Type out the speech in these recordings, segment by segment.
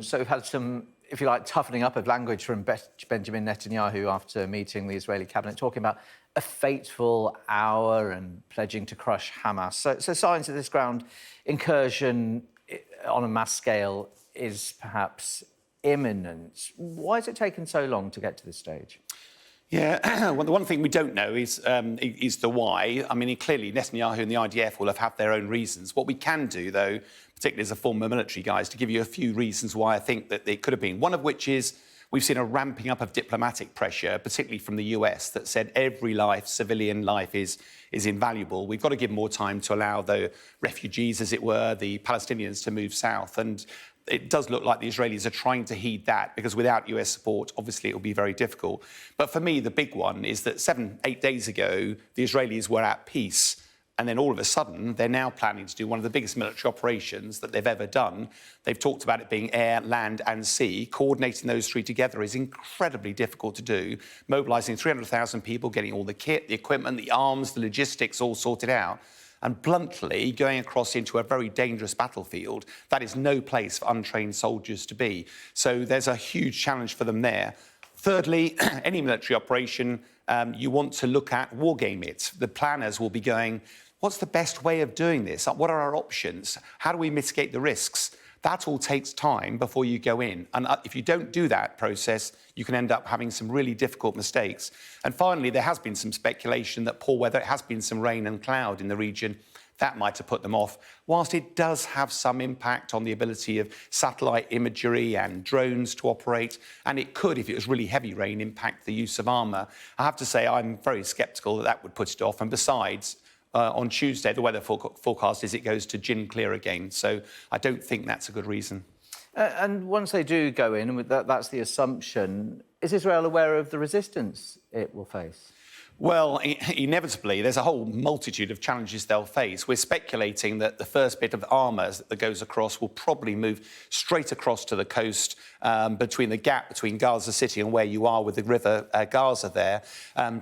So we've had some, if you like, toughening up of language from Benjamin Netanyahu after meeting the Israeli cabinet, talking about a fateful hour and pledging to crush Hamas. So signs that this ground incursion on a mass scale is perhaps imminent. Why has it taken so long to get to this stage? Yeah, well, the one thing we don't know is the why. I mean, clearly Netanyahu and the IDF will have had their own reasons. What we can do, though, particularly as a former military guy, is to give you a few reasons why I think that it could have been. One of which is we've seen a ramping up of diplomatic pressure, particularly from the US, that said every life, civilian life, is invaluable. We've got to give more time to allow the refugees, as it were, the Palestinians, to move south. And it does look like the Israelis are trying to heed that, because without US support, obviously, it will be very difficult. But for me, the big one is that 7-8 days ago, the Israelis were at peace. And then all of a sudden, they're now planning to do one of the biggest military operations that they've ever done. They've talked about it being air, land and sea. Coordinating those three together is incredibly difficult to do. Mobilising 300,000 people, getting all the kit, the equipment, the arms, the logistics all sorted out. And bluntly, going across into a very dangerous battlefield, that is no place for untrained soldiers to be. So there's a huge challenge for them there. Thirdly, any military operation, you want to look at wargame it. The planners will be going, what's the best way of doing this? What are our options? How do we mitigate the risks? That all takes time before you go in. And if you don't do that process, you can end up having some really difficult mistakes. And finally, there has been some speculation that poor weather, it has been some rain and cloud in the region. That might have put them off, whilst it does have some impact on the ability of satellite imagery and drones to operate. And it could, if it was really heavy rain, impact the use of armour. I have to say I'm very sceptical that that would put it off. And besides, on Tuesday, the weather forecast is it goes to gin clear again. So I don't think that's a good reason. And once they do go in, and that's the assumption, is Israel aware of the resistance it will face? Well, inevitably, there's a whole multitude of challenges they'll face. We're speculating that the first bit of armour that goes across will probably move straight across to the coast, between the gap between Gaza City and where you are with the river Gaza there,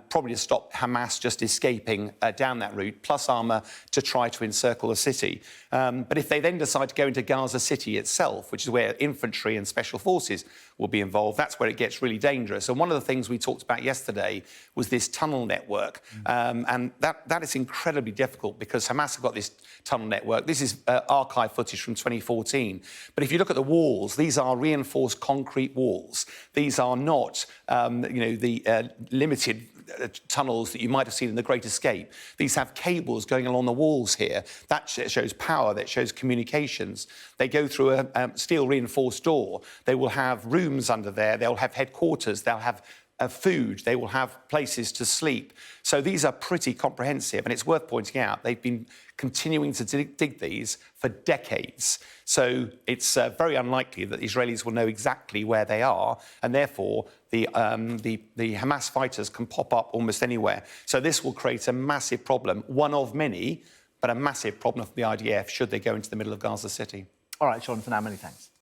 probably to stop Hamas just escaping down that route, plus armour to try to encircle the city. But if they then decide to go into Gaza City itself, which is where infantry and special forces will be involved, that's where it gets really dangerous. And one of the things we talked about yesterday was this tunnel network. And that is incredibly difficult because Hamas have got this tunnel network. This is archive footage from 2014. But if you look at the walls, these are reinforced concrete walls. These are not, the limited tunnels that you might have seen in The Great Escape. These have cables going along the walls here. That shows power, that shows communications. They go through a steel reinforced door. They will have rooms under there. They'll have headquarters. They'll have food, they will have places to sleep. So these are pretty comprehensive, and it's worth pointing out they've been continuing to dig these for decades. So it's very unlikely that the Israelis will know exactly where they are, and therefore the Hamas fighters can pop up almost anywhere. So this will create a massive problem, one of many, but a massive problem for the IDF should they go into the middle of Gaza City. All right, Sean, for now, many thanks.